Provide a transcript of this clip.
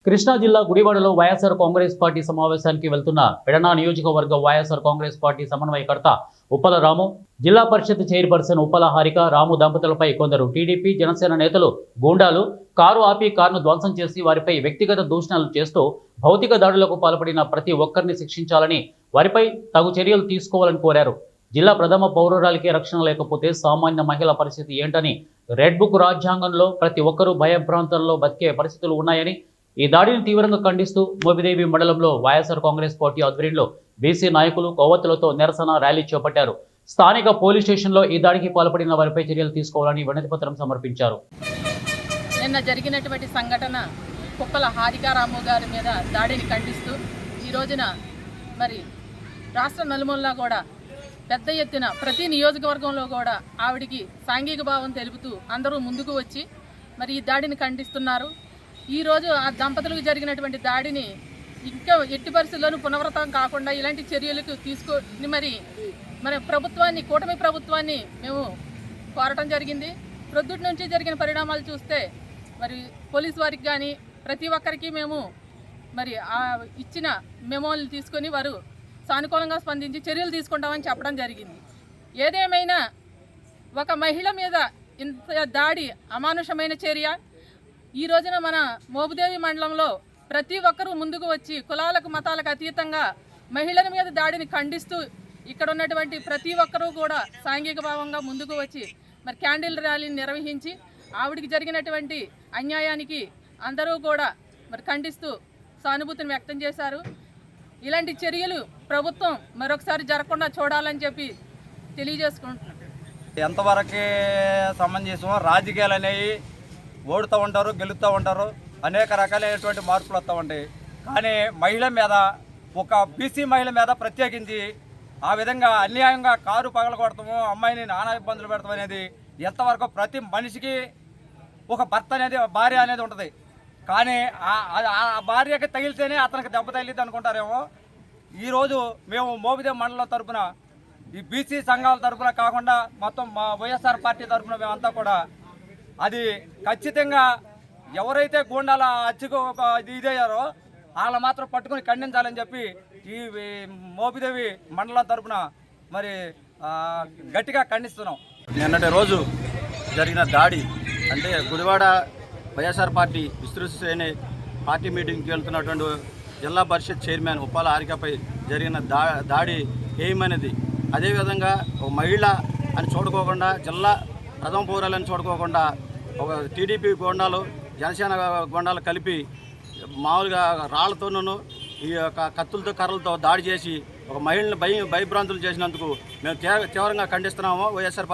కృష్ణా జిల్లా గుడివాడలో వైఎస్ఆర్ కాంగ్రెస్ పార్టీ సమావేశానికి వెళ్తున్న పెడన నియోజకవర్గ వైఎస్ఆర్ కాంగ్రెస్ పార్టీ సమన్వయకర్త ఉప్పల రాము, జిల్లా పరిషత్ చైర్పర్సన్ ఉప్పల హారిక రాము దంపతులపై కొందరు టీడీపీ జనసేన నేతలు గూండాలు కారు ఆపి కారును ధ్వంసం చేసి వారిపై వ్యక్తిగత దూషణలు చేస్తూ భౌతిక దాడులకు పాల్పడిన ప్రతి ఒక్కరిని శిక్షించాలని, వారిపై తగు చర్యలు తీసుకోవాలని కోరారు. జిల్లా ప్రథమ పౌరురాలికి రక్షణ లేకపోతే సామాన్య మహిళల పరిస్థితి ఏంటని, రెడ్ బుక్ రాజ్యాంగంలో ప్రతి ఒక్కరూ భయభ్రాంతంలో బతికే పరిస్థితులు ఉన్నాయని, ఈ దాడిని తీవ్రంగా ఖండిస్తూ మోపిదేవి మండలంలో వైఎస్ఆర్ కాంగ్రెస్ పార్టీ ఆధ్వర్యంలో బీసీ నాయకులు కొవ్వొత్తులతో నిరసన ర్యాలీ చేపట్టారు. స్థానిక పోలీస్ స్టేషన్లో ఈ దాడికి పాల్పడిన వారిపై చర్యలు తీసుకోవాలని వినతిపత్రం సమర్పించారు. నిన్న జరిగినటువంటి సంఘటన కుప్పల హారికారాము గారి మీద దాడిని ఖండిస్తూ ఈ రోజున మరి రాష్ట్ర నలుమూలలా కూడా పెద్ద ఎత్తున ప్రతి నియోజకవర్గంలో కూడా ఆవిడికి సాంఘిక భావం తెలుపుతూ అందరూ ముందుకు వచ్చి మరి ఈ దాడిని ఖండిస్తున్నారు. ఈరోజు ఆ దంపతులకు జరిగినటువంటి దాడిని ఇంకా ఎట్టి పరిస్థితుల్లోనూ పునరావృతం కాకుండా ఇలాంటి చర్యలకు తీసుకొని మరి ప్రభుత్వాన్ని, కూటమి ప్రభుత్వాన్ని మేము కోరటం జరిగింది. ప్రొద్దుటి నుంచి జరిగిన పరిణామాలు చూస్తే మరి పోలీసు వారికి కానీ ప్రతి ఒక్కరికి మేము మరి ఆ ఇచ్చిన మెమోలు తీసుకొని వారు సానుకూలంగా స్పందించి చర్యలు తీసుకుంటామని చెప్పడం జరిగింది. ఏదేమైనా ఒక మహిళ మీద ఇంత దాడి అమానుషమైన చర్య. ఈ రోజున మన మోపిదేవి మండలంలో ప్రతి ఒక్కరూ ముందుకు వచ్చి కులాలకు మతాలకు అతీతంగా మహిళల మీద దాడిని ఖండిస్తూ ఇక్కడ ఉన్నటువంటి ప్రతి ఒక్కరూ కూడా సాంఘిక భావంగా ముందుకు వచ్చి మరి క్యాండిల్ ర్యాలీని నిర్వహించి ఆవిడికి జరిగినటువంటి అన్యాయానికి అందరూ కూడా మరి ఖండిస్తూ సానుభూతిని వ్యక్తం చేశారు. ఇలాంటి చర్యలు ప్రభుత్వం మరొకసారి జరగకుండా చూడాలని చెప్పి తెలియజేసుకుంటున్నాం. ఎంతవరకు సమంజసం, రాజకీయాలు అనేవి ఓడుతూ ఉంటారు, గెలుస్తూ ఉంటారు, అనేక రకాలైనటువంటి మార్పులు వస్తూ ఉంటాయి. కానీ మహిళ మీద, ఒక బీసీ మహిళ మీద ప్రత్యేకించి ఆ విధంగా అన్యాయంగా కారు పగలగొడతాము, అమ్మాయిని నానా ఇబ్బందులు పెడతాం అనేది ఎంతవరకు ప్రతి మనిషికి ఒక భర్త అనేది, భార్య అనేది ఉంటుంది. కానీ ఆ భార్యకి తగిలితేనే అతనికి దెబ్బ తగిలిద్ది అనుకుంటారేమో. ఈరోజు మేము మోపిదేవి మండలం తరఫున, ఈ బీసీ సంఘాల తరఫున కాకుండా మొత్తం మా వైఎస్ఆర్ పార్టీ తరఫున మేమంతా కూడా అది ఖచ్చితంగా ఎవరైతే గూండాల అచ్చుకు ఇదయ్యారో వాళ్ళ మాత్రం పట్టుకుని ఖండించాలని చెప్పి ఈ మోపిదేవి మండలం తరఫున మరి గట్టిగా ఖండిస్తున్నాం. నిన్నటి రోజు జరిగిన దాడి అంటే గుడివాడ వైఎస్ఆర్ పార్టీ విస్తృత శ్రేణి పార్టీ మీటింగ్కి వెళ్తున్నటువంటి జిల్లా పరిషత్ చైర్మన్ ఉప్పాల హారికపై జరిగిన దాడి ఏమనేది, అదేవిధంగా ఒక మహిళ అని చూడుకోకుండా, జిల్లా ప్రథమ పౌరాలని చూడుకోకుండా ఒక టీడీపీ గోండాలు, జనసేన గోండాలు కలిపి మామూలుగా రాళ్లతోనూ ఈ యొక్క కత్తులతో, కర్రలతో దాడి చేసి ఒక మహిళని భయభ్రాంతులు చేసినందుకు మేము తీవ్రంగా ఖండిస్తున్నాము. వైఎస్ఆర్